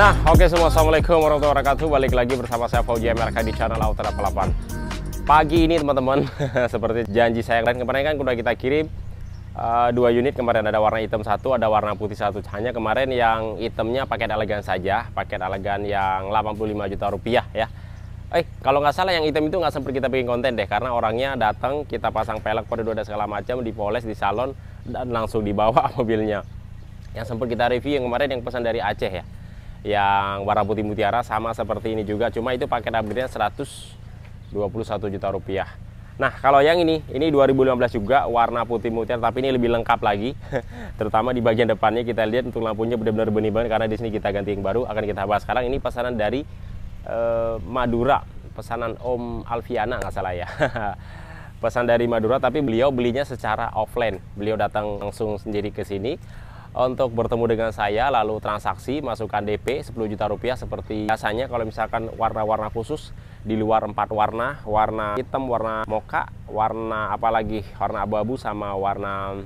Nah, oke semua, assalamualaikum warahmatullahi wabarakatuh. Balik lagi bersama saya Fauji MRK di channel Auto 88. Pagi ini teman-teman, seperti janji saya kemarin kan udah kita kirim 2 unit. Kemarin ada warna hitam satu, ada warna putih satu. Hanya kemarin yang hitamnya paket elegan saja, paket elegan yang 85 juta rupiah ya. Kalau nggak salah yang hitam itu nggak sempat kita bikin konten deh, karena orangnya datang, kita pasang pelek kode 2 dan segala macam, dipoles di salon dan langsung dibawa mobilnya. Yang sempat kita review yang kemarin yang pesan dari Aceh ya, yang warna putih mutiara, sama seperti ini juga, cuma itu paket upgrade-nya 121 juta rupiah. Nah, kalau yang ini 2015 juga warna putih mutiara, tapi ini lebih lengkap lagi. Terutama di bagian depannya kita lihat untuk lampunya benar-benar benih banget, karena di sini kita ganti yang baru, akan kita bahas sekarang. Ini pesanan dari Madura, pesanan Om Alfiana nggak salah ya. Pesan dari Madura, tapi beliau belinya secara offline. Beliau datang langsung sendiri ke sini untuk bertemu dengan saya, lalu transaksi, masukkan DP 10 juta rupiah seperti biasanya. Kalau misalkan warna-warna khusus di luar 4 warna, warna hitam, warna mocha, warna apalagi warna abu-abu, sama warna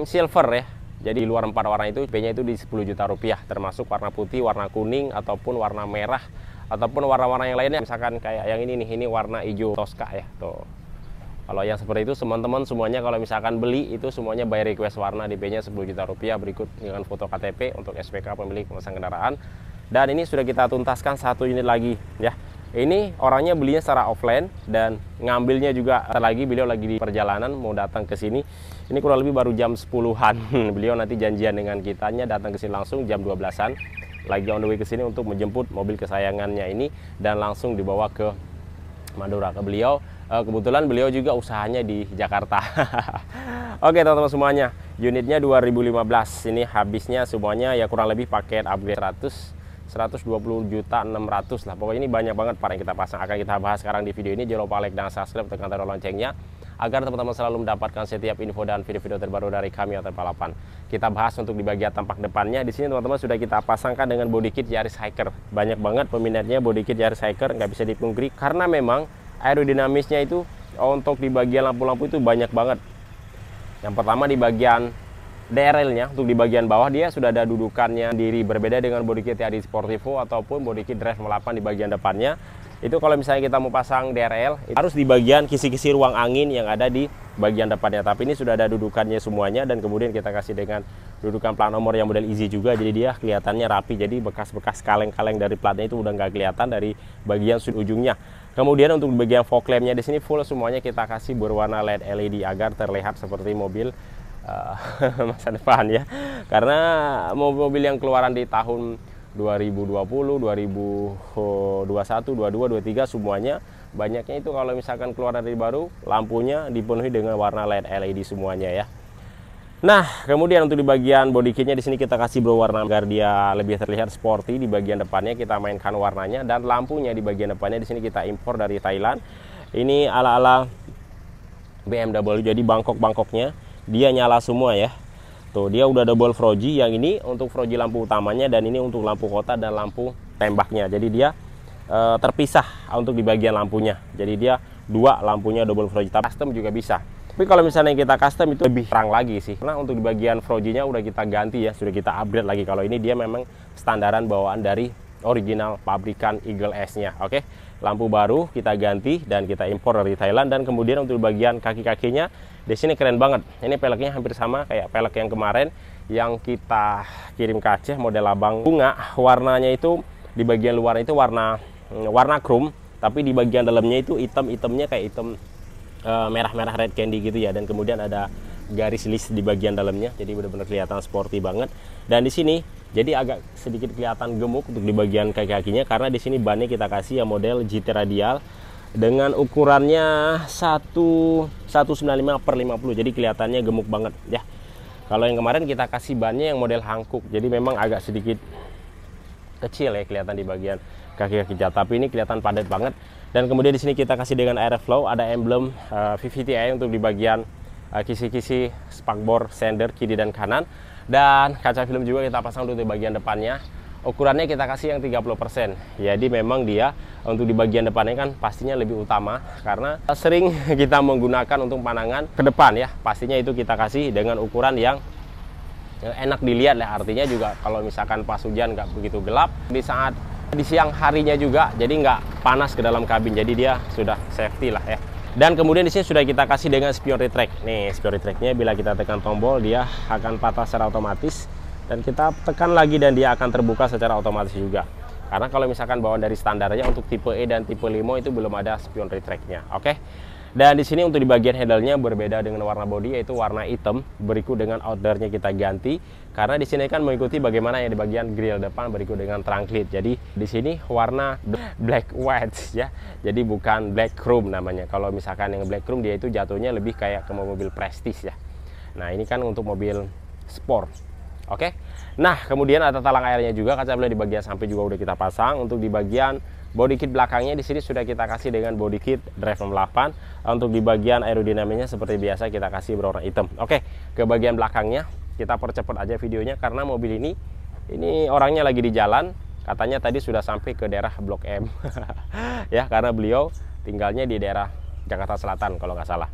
silver ya. Jadi di luar 4 warna itu DP-nya itu di 10 juta rupiah, termasuk warna putih, warna kuning, ataupun warna merah, ataupun warna-warna yang lainnya. Misalkan kayak yang ini nih, ini warna hijau Tosca ya tuh. Kalau yang seperti itu teman-teman semuanya kalau misalkan beli itu semuanya by request warna, DP-nya 10 juta rupiah, berikut dengan foto KTP untuk SPK pemilik pemesan kendaraan. Dan ini sudah kita tuntaskan 1 unit lagi ya. Ini orangnya belinya secara offline dan ngambilnya juga lagi, beliau lagi di perjalanan mau datang ke sini. Ini kurang lebih baru jam 10-an. Beliau nanti janjian dengan kitanya datang ke sini langsung jam 12-an. Lagi on the way ke sini untuk menjemput mobil kesayangannya ini dan langsung dibawa ke Madura ke beliau. Kebetulan beliau juga usahanya di Jakarta. Oke teman-teman semuanya, unitnya 2015. Ini habisnya semuanya ya kurang lebih paket upgrade 120 juta 600 lah. Pokoknya ini banyak banget para yang kita pasang. Akan kita bahas sekarang di video ini. Jangan lupa like dan subscribe, tekan tombol loncengnya agar teman-teman selalu mendapatkan setiap info dan video-video terbaru dari kami Auto 88. Kita bahas untuk di bagian tampak depannya. Di sini teman-teman sudah kita pasangkan dengan body kit Yaris Hiker. Banyak banget peminatnya body kit Yaris Hiker, nggak bisa dipungkiri karena memang aerodinamisnya itu untuk di bagian lampu-lampu itu banyak banget. Yang pertama di bagian DRL-nya, untuk di bagian bawah dia sudah ada dudukannya diri, berbeda dengan body kit Yadi Sportivo ataupun body kit Drive 8 di bagian depannya. Itu kalau misalnya kita mau pasang DRL harus di bagian kisi-kisi ruang angin yang ada di bagian depannya. Tapi ini sudah ada dudukannya semuanya, dan kemudian kita kasih dengan dudukan plat nomor yang model easy juga, jadi dia kelihatannya rapi. Jadi bekas-bekas kaleng-kaleng dari platnya itu udah nggak kelihatan dari bagian sudut ujungnya. Kemudian untuk bagian fog lamp-nya di sini full semuanya kita kasih berwarna LED LED agar terlihat seperti mobil masa depan ya. Karena mobil-mobil yang keluaran di tahun 2020, 2021, 22, 23 semuanya banyaknya itu kalau misalkan keluar dari baru lampunya dipenuhi dengan warna LED LED semuanya ya. Nah, kemudian untuk di bagian body kitnya di sini kita kasih berwarna agar dia lebih terlihat sporty. Di bagian depannya kita mainkan warnanya, dan lampunya di bagian depannya di sini kita impor dari Thailand. Ini ala-ala BMW, jadi bangkok-bangkoknya dia nyala semua ya. Tuh, dia udah double froji. Yang ini untuk froji lampu utamanya, dan ini untuk lampu kota dan lampu tembaknya. Jadi dia terpisah untuk di bagian lampunya. Jadi dia 2 lampunya double froji. Custom juga bisa. Tapi kalau misalnya kita custom itu lebih terang lagi sih. Karena untuk di bagian frojinya udah kita ganti ya, sudah kita upgrade lagi. Kalau ini dia memang standaran bawaan dari original pabrikan Eagle S-nya. Oke. Lampu baru kita ganti dan kita impor dari Thailand. Dan kemudian untuk bagian kaki-kakinya di sini keren banget. Ini peleknya hampir sama kayak pelek yang kemarin yang kita kirim ke Aceh, model abang bunga. Warnanya itu di bagian luar itu warna chrome, tapi di bagian dalamnya itu hitamnya kayak hitam merah-merah red candy gitu ya. Dan kemudian ada garis list di bagian dalamnya, jadi benar-benar kelihatan sporty banget. Dan di sini jadi agak sedikit kelihatan gemuk untuk di bagian kaki-kakinya, karena di sini bannya kita kasih yang model GT radial dengan ukurannya 195/50, jadi kelihatannya gemuk banget ya. Kalau yang kemarin kita kasih bannya yang model hangkuk, jadi memang agak sedikit kecil ya kelihatan di bagian kaki-kaki jatuh, tapi ini kelihatan padat banget. Dan kemudian di sini kita kasih dengan airflow, ada emblem VVTi untuk di bagian kisi-kisi spakbor sender kiri dan kanan, dan kaca film juga kita pasang untuk di bagian depannya. Ukurannya kita kasih yang 30%. Jadi memang dia untuk di bagian depannya kan pastinya lebih utama, karena sering kita menggunakan untuk panangan ke depan ya. Pastinya itu kita kasih dengan ukuran yang enak dilihat lah, artinya juga kalau misalkan pas hujan nggak begitu gelap, di siang harinya juga jadi nggak panas ke dalam kabin, jadi dia sudah safety lah ya. Dan kemudian di sini sudah kita kasih dengan spion retract. Nih spion retractnya bila kita tekan tombol dia akan patah secara otomatis, dan kita tekan lagi dan dia akan terbuka secara otomatis juga. Karena kalau misalkan bawaan dari standarnya untuk tipe E dan tipe Limo itu belum ada spion retractnya. Oke. Dan di sini untuk di bagian handle-nya berbeda dengan warna bodi, yaitu warna hitam. Berikut dengan outdoor-nya kita ganti karena di sini kan mengikuti bagaimana yang di bagian grill depan berikut dengan trunk lid. Jadi di sini warna black white ya. Jadi bukan black chrome namanya. Kalau misalkan yang black chrome dia itu jatuhnya lebih kayak ke mobil prestige ya. Nah, ini kan untuk mobil sport. Oke. Nah, kemudian ada talang airnya juga, kaca belah di bagian samping juga udah kita pasang. Untuk di bagian body kit belakangnya di sini sudah kita kasih dengan body kit drive 68. Untuk di bagian aerodinamiknya seperti biasa kita kasih berwarna hitam. Oke, ke bagian belakangnya kita percepat aja videonya karena mobil ini orangnya lagi di jalan. Katanya tadi sudah sampai ke daerah Blok M. Ya, karena beliau tinggalnya di daerah Jakarta Selatan kalau nggak salah.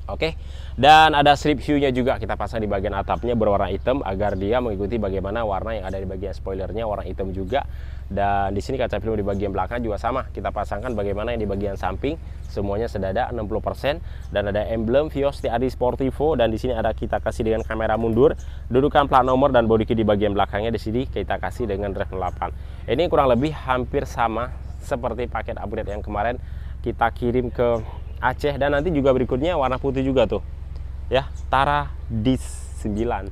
Oke, dan ada strip hue-nya juga kita pasang di bagian atapnya berwarna hitam agar dia mengikuti bagaimana warna yang ada di bagian spoilernya warna hitam juga. Dan di sini kaca film di bagian belakang juga sama, kita pasangkan bagaimana yang di bagian samping semuanya sedada 60%, dan ada emblem Vios TRD Sportivo, dan di sini ada kita kasih dengan kamera mundur, dudukan plat nomor dan body kit di bagian belakangnya di sini kita kasih dengan drive 8. Ini kurang lebih hampir sama seperti paket upgrade yang kemarin kita kirim ke Aceh, dan nanti juga berikutnya warna putih juga tuh ya, Tara Dis 9.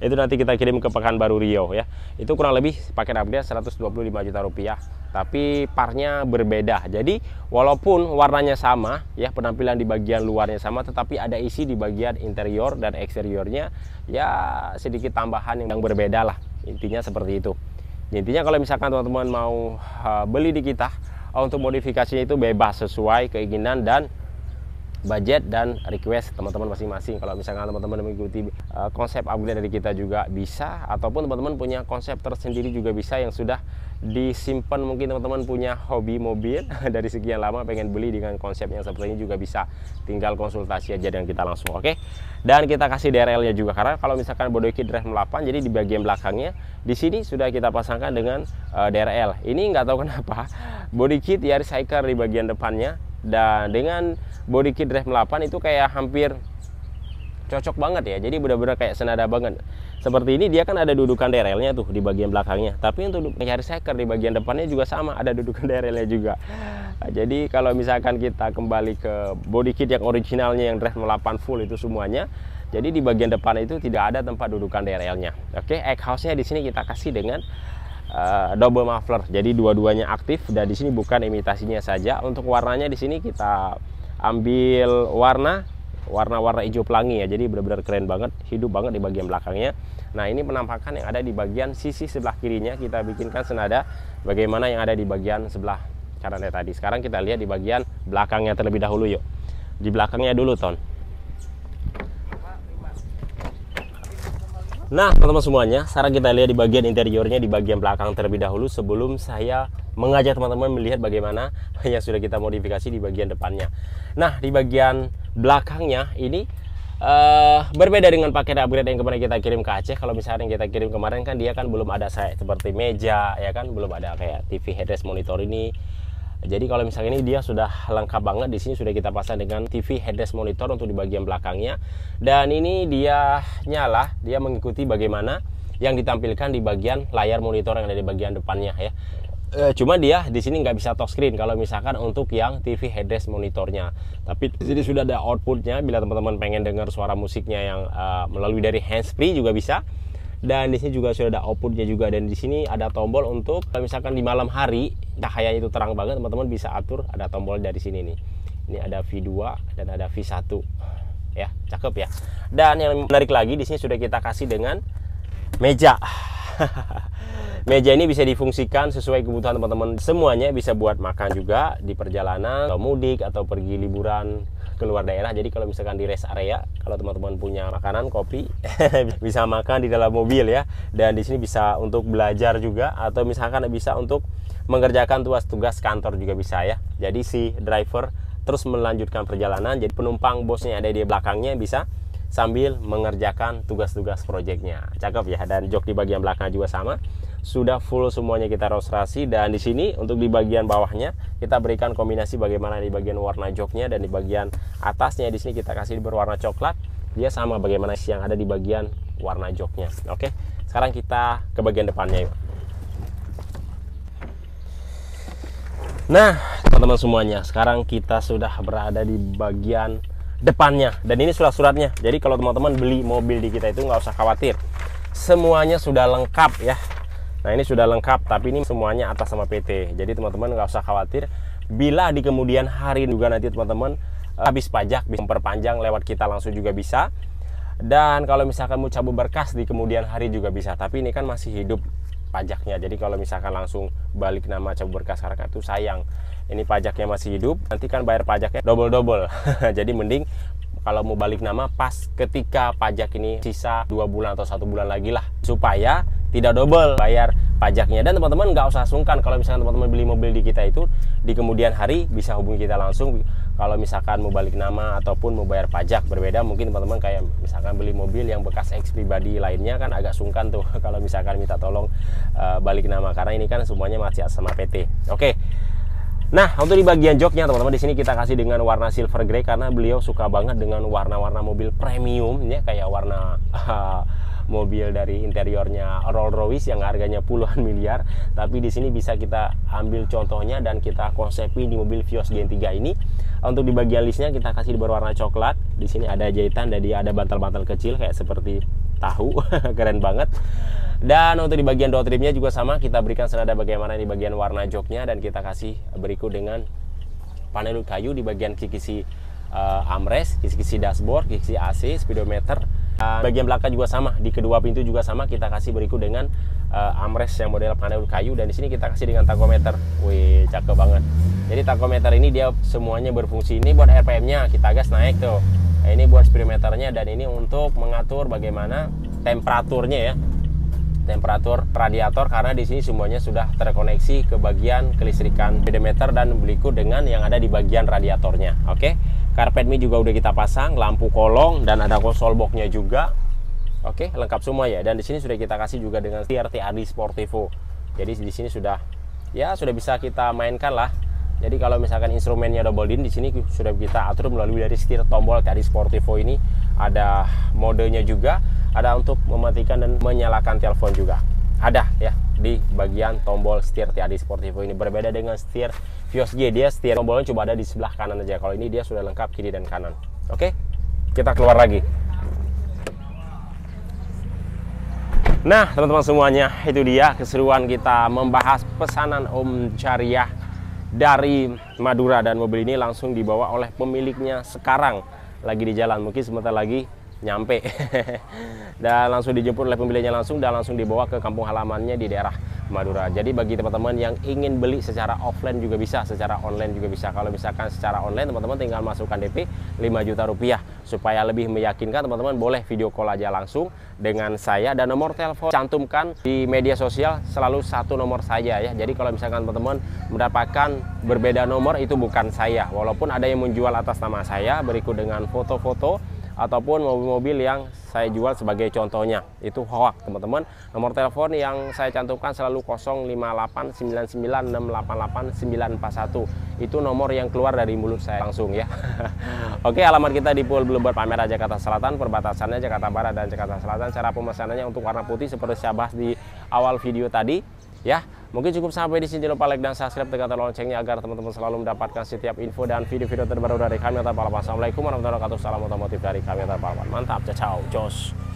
Itu nanti kita kirim ke Pekanbaru Riau ya. Itu kurang lebih paket upgrade 125 juta rupiah, tapi parnya berbeda. Jadi walaupun warnanya sama ya, penampilan di bagian luarnya sama, tetapi ada isi di bagian interior dan eksteriornya ya sedikit tambahan yang berbeda lah. Intinya seperti itu. Intinya kalau misalkan teman-teman mau beli di kita, untuk modifikasinya itu bebas sesuai keinginan dan budget dan request teman-teman masing-masing. Kalau misalkan teman-teman mengikuti konsep upgrade dari kita juga bisa, ataupun teman-teman punya konsep tersendiri juga bisa yang sudah disimpan. Mungkin teman-teman punya hobi mobil dari sekian lama pengen beli dengan konsep yang seperti ini juga bisa, tinggal konsultasi aja dengan kita langsung. Oke, dan kita kasih DRL-nya juga, karena kalau misalkan body kit drive 8 jadi di bagian belakangnya di sini sudah kita pasangkan dengan DRL. Ini nggak tahu kenapa body kit Yaris Hiker di bagian depannya dan dengan body kit drive 8 itu kayak hampir cocok banget ya. Jadi benar-benar kayak senada banget. Seperti ini dia kan ada dudukan DRL-nya tuh di bagian belakangnya. Tapi untuk Yaris Hiker di bagian depannya juga sama, ada dudukan DRL-nya juga. Nah, jadi kalau misalkan kita kembali ke body kit yang originalnya yang drive 8 full itu semuanya, jadi di bagian depan itu tidak ada tempat dudukan DRL-nya. Oke, Egghouse-nya di sini kita kasih dengan double muffler. Jadi dua-duanya aktif, dan di sini bukan imitasinya saja. Untuk warnanya di sini kita ambil warna hijau pelangi ya. Jadi benar-benar keren banget, hidup banget di bagian belakangnya. Nah, ini penampakan yang ada di bagian sisi sebelah kirinya kita bikinkan senada bagaimana yang ada di bagian sebelah kanannya tadi. Sekarang kita lihat di bagian belakangnya terlebih dahulu yuk. Di belakangnya dulu, Ton. Nah, teman-teman semuanya, sekarang kita lihat di bagian interiornya di bagian belakang terlebih dahulu sebelum saya mengajak teman-teman melihat bagaimana yang sudah kita modifikasi di bagian depannya. Nah, di bagian belakangnya ini berbeda dengan paket upgrade yang kemarin kita kirim ke Aceh. Kalau misalnya yang kita kirim kemarin kan dia kan belum ada seperti meja ya kan, belum ada kayak TV headrest monitor ini. Jadi kalau misalnya ini dia sudah lengkap banget. Di sini sudah kita pasang dengan TV headrest monitor untuk di bagian belakangnya. Dan ini dia nyala, dia mengikuti bagaimana yang ditampilkan di bagian layar monitor yang ada di bagian depannya ya. Cuma dia di sini nggak bisa touchscreen kalau misalkan untuk yang TV headrest monitornya. Tapi di sini sudah ada outputnya. Bila teman-teman pengen dengar suara musiknya yang melalui dari handsfree juga bisa. Dan di sini juga sudah ada outputnya juga, dan di sini ada tombol untuk misalkan di malam hari cahayanya itu terang banget, teman-teman bisa atur, ada tombol dari sini nih. Ini ada V2 dan ada V1. Ya, cakep ya. Dan yang menarik lagi di sini sudah kita kasih dengan meja. Meja ini bisa difungsikan sesuai kebutuhan teman-teman semuanya, bisa buat makan juga di perjalanan atau mudik atau pergi liburan keluar daerah. Jadi kalau misalkan di rest area, kalau teman-teman punya makanan, kopi, bisa makan di dalam mobil ya. Dan di sini bisa untuk belajar juga, atau misalkan bisa untuk mengerjakan tugas-tugas kantor juga bisa ya. Jadi si driver terus melanjutkan perjalanan, jadi penumpang bosnya ada di belakangnya bisa sambil mengerjakan tugas-tugas proyeknya. Cakep ya. Dan jok di bagian belakang juga sama, sudah full semuanya kita restorasi. Dan di sini untuk di bagian bawahnya kita berikan kombinasi bagaimana di bagian warna joknya, dan di bagian atasnya di sini kita kasih berwarna coklat. Dia sama bagaimana yang ada di bagian warna joknya. Oke, sekarang kita ke bagian depannya yuk. Nah, teman-teman semuanya, sekarang kita sudah berada di bagian depannya, dan ini surat-suratnya. Jadi kalau teman-teman beli mobil di kita itu nggak usah khawatir, semuanya sudah lengkap ya. Nah, ini sudah lengkap, tapi ini semuanya atas sama PT. Jadi teman-teman nggak usah khawatir, bila di kemudian hari juga nanti teman-teman habis pajak bisa memperpanjang lewat kita langsung juga bisa. Dan kalau misalkan mau cabut berkas di kemudian hari juga bisa, tapi ini kan masih hidup pajaknya. Jadi kalau misalkan langsung balik nama cabut berkas karena itu sayang, ini pajaknya masih hidup, nanti kan bayar pajaknya double-double. Jadi mending kalau mau balik nama pas ketika pajak ini sisa 2 bulan atau 1 bulan lagi lah, supaya tidak double bayar pajaknya. Dan teman-teman nggak usah sungkan kalau misalkan teman-teman beli mobil di kita itu di kemudian hari bisa hubungi kita langsung kalau misalkan mau balik nama ataupun mau bayar pajak. Berbeda mungkin teman-teman kayak misalkan beli mobil yang bekas ex pribadi lainnya kan agak sungkan tuh kalau misalkan minta tolong balik nama, karena ini kan semuanya masih sama PT. Oke. Nah, untuk di bagian joknya teman-teman, di sini kita kasih dengan warna silver grey karena beliau suka banget dengan warna-warna mobil premium ya, kayak warna mobil dari interiornya Rolls Royce yang harganya puluhan miliar. Tapi di sini bisa kita ambil contohnya dan kita konsepin di mobil Vios Gen 3 ini. Untuk di bagian listnya kita kasih berwarna coklat. Di sini ada jahitan dan dia ada bantal-bantal kecil kayak seperti tahu. Keren banget. Dan untuk di bagian door trimnya juga sama, kita berikan senada bagaimana di bagian warna joknya, dan kita kasih berikut dengan panel kayu di bagian kisi-kisi armrest, kisi-kisi dashboard, kisi AC, speedometer. Bagian belakang juga sama, di kedua pintu juga sama, kita kasih berikut dengan armrest yang model panel kayu, dan di sini kita kasih dengan tachometer. Wih, cakep banget. Jadi tachometer ini dia semuanya berfungsi. Ini buat RPM-nya, kita gas naik tuh. Nah, ini buat speedometernya, dan ini untuk mengatur bagaimana temperaturnya ya. Temperatur radiator, karena di sini semuanya sudah terkoneksi ke bagian kelistrikan speedometer dan berikut dengan yang ada di bagian radiatornya. Oke, karpet mie juga udah kita pasang, lampu kolong dan ada konsol boxnya juga. Oke, lengkap semua ya. Dan di sini sudah kita kasih juga dengan setir TAD Sportivo. Jadi di sini sudah bisa kita mainkan lah. Jadi kalau misalkan instrumennya double din, di sini sudah kita atur melalui dari setir tombol TAD Sportivo ini. Ada modenya juga, ada untuk mematikan dan menyalakan telepon juga. Ada ya di bagian tombol setir TAD Sportivo ini. Berbeda dengan setir Vios G, dia setir tombolnya cuma ada di sebelah kanan aja. Kalau ini dia sudah lengkap kiri dan kanan. Oke, kita keluar lagi. Nah teman-teman semuanya, itu dia keseruan kita membahas pesanan Om Syariah dari Madura, dan mobil ini langsung dibawa oleh pemiliknya sekarang lagi di jalan, mungkin sebentar lagi nyampe. Dan langsung dijemput oleh pemiliknya langsung dan langsung dibawa ke kampung halamannya di daerah Madura. Jadi bagi teman-teman yang ingin beli secara offline juga bisa, secara online juga bisa. Kalau misalkan secara online teman-teman tinggal masukkan DP 5 juta rupiah. Supaya lebih meyakinkan teman-teman boleh video call aja langsung dengan saya, dan nomor telepon cantumkan di media sosial selalu satu nomor saja ya. Jadi kalau misalkan teman-teman mendapatkan berbeda nomor, itu bukan saya. Walaupun ada yang menjual atas nama saya berikut dengan foto-foto ataupun mobil-mobil yang saya jual sebagai contohnya, itu hoax teman-teman. Nomor telepon yang saya cantumkan selalu 0899688941. Itu nomor yang keluar dari mulut saya langsung ya. Oke, alamat kita di Pul Bluebird Palmerah, Jakarta Selatan, perbatasannya Jakarta Barat dan Jakarta Selatan. Cara pemesanannya untuk warna putih seperti saya bahas di awal video tadi ya. Mungkin cukup sampai di sini. Jangan lupa like dan subscribe, tekan tombol loncengnya agar teman-teman selalu mendapatkan setiap info dan video-video terbaru dari kami. Assalamualaikum warahmatullahi wabarakatuh. Salam otomotif dari kami. Mantap, ciao, jos.